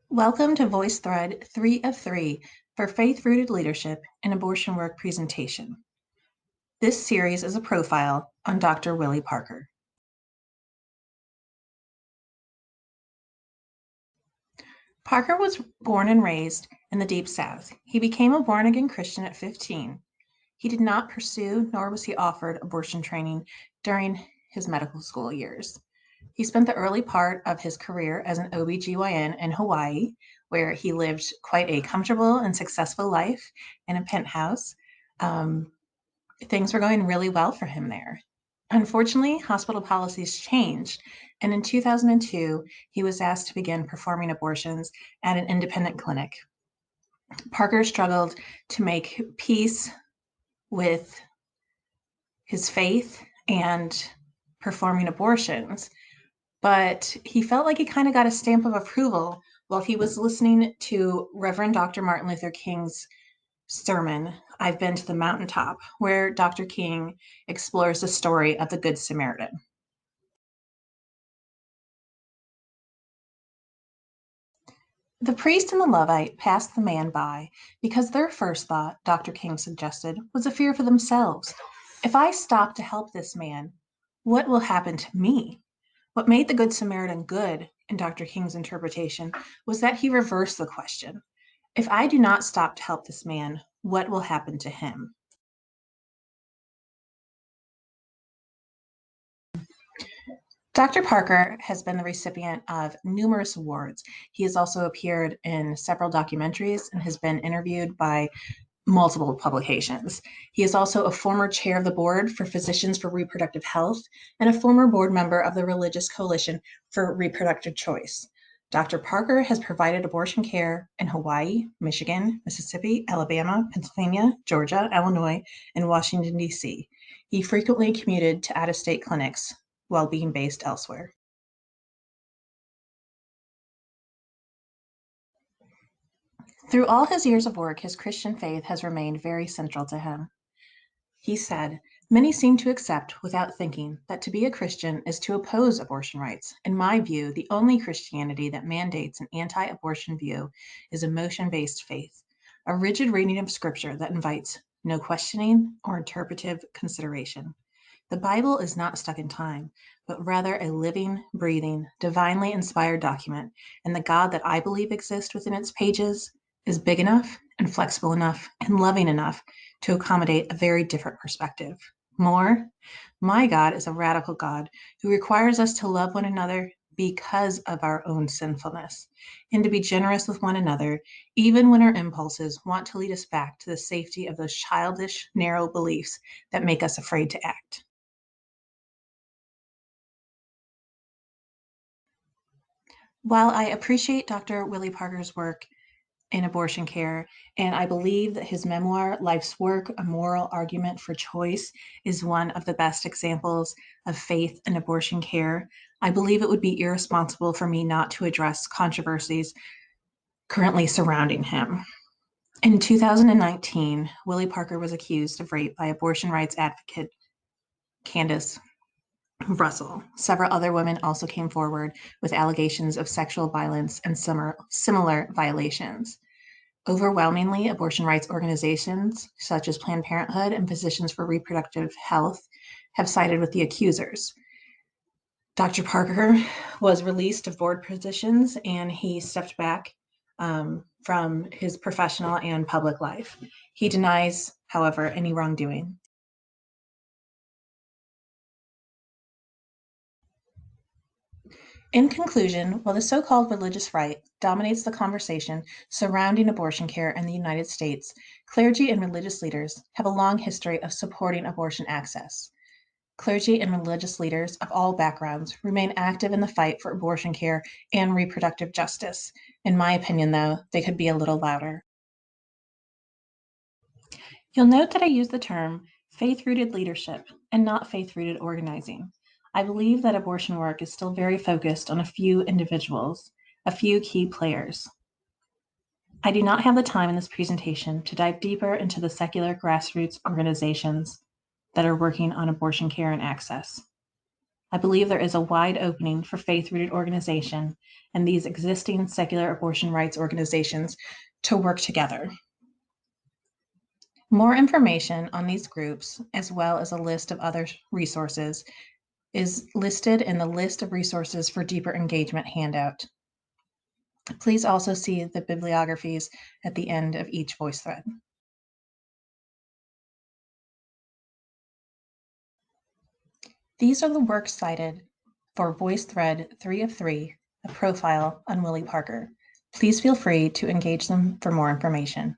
Welcome to VoiceThread 3 of 3 for Faith-Rooted Leadership in Abortion Work presentation. This series is a profile on Dr. Willie Parker. Parker was born and raised in the Deep South. He became a born-again Christian at 15. He did not pursue, nor was he offered, abortion training during his medical school years. He spent the early part of his career as an OB/GYN in Hawaii, where he lived quite a comfortable and successful life in a penthouse. Things were going really well for him there. Unfortunately, hospital policies changed, and in 2002, he was asked to begin performing abortions at an independent clinic. Parker struggled to make peace with his faith and performing abortions, but he felt like he kind of got a stamp of approval while he was listening to Reverend Dr. Martin Luther King's sermon, I've Been to the Mountaintop, where Dr. King explores the story of the Good Samaritan. The priest and the Levite passed the man by because their first thought, Dr. King suggested, was a fear for themselves. If I stop to help this man, what will happen to me? What made the Good Samaritan good, in Dr. King's interpretation, was that he reversed the question. If I do not stop to help this man, what will happen to him? Dr. Parker has been the recipient of numerous awards. He has also appeared in several documentaries and has been interviewed by multiple publications. He is also a former chair of the board for Physicians for Reproductive Health and a former board member of the Religious Coalition for Reproductive Choice. Dr. Parker has provided abortion care in Hawaii, Michigan, Mississippi, Alabama, Pennsylvania, Georgia, Illinois, and Washington, D.C. He frequently commuted to out-of-state clinics while being based elsewhere. Through all his years of work, his Christian faith has remained very central to him. He said, "Many seem to accept, without thinking, that to be a Christian is to oppose abortion rights. In my view, the only Christianity that mandates an anti-abortion view is emotion-based faith, a rigid reading of Scripture that invites no questioning or interpretive consideration. The Bible is not stuck in time, but rather a living, breathing, divinely inspired document, and the God that I believe exists within its pages is big enough and flexible enough and loving enough to accommodate a very different perspective. More, my God is a radical God who requires us to love one another because of our own sinfulness, and to be generous with one another, even when our impulses want to lead us back to the safety of those childish, narrow beliefs that make us afraid to act." While I appreciate Dr. Willie Parker's work in abortion care, and I believe that his memoir, Life's Work, A Moral Argument for Choice, is one of the best examples of faith in abortion care, I believe it would be irresponsible for me not to address controversies currently surrounding him. In 2019, Willie Parker was accused of rape by abortion rights advocate Candace Russell. Several other women also came forward with allegations of sexual violence and similar violations. Overwhelmingly, abortion rights organizations such as Planned Parenthood and Physicians for Reproductive Health have sided with the accusers. Dr. Parker was released of board positions and he stepped back from his professional and public life. He denies, however, any wrongdoing. In conclusion, while the so-called religious right dominates the conversation surrounding abortion care in the United States, clergy and religious leaders have a long history of supporting abortion access. Clergy and religious leaders of all backgrounds remain active in the fight for abortion care and reproductive justice. In my opinion, though, they could be a little louder. You'll note that I use the term faith-rooted leadership and not faith-rooted organizing. I believe that abortion work is still very focused on a few individuals, a few key players. I do not have the time in this presentation to dive deeper into the secular grassroots organizations that are working on abortion care and access. I believe there is a wide opening for faith-rooted organization and these existing secular abortion rights organizations to work together. More information on these groups, as well as a list of other resources, is listed in the list of resources for deeper engagement handout. Please also see the bibliographies at the end of each VoiceThread. These are the works cited for VoiceThread 3 of 3, a profile on Willie Parker. Please feel free to engage them for more information.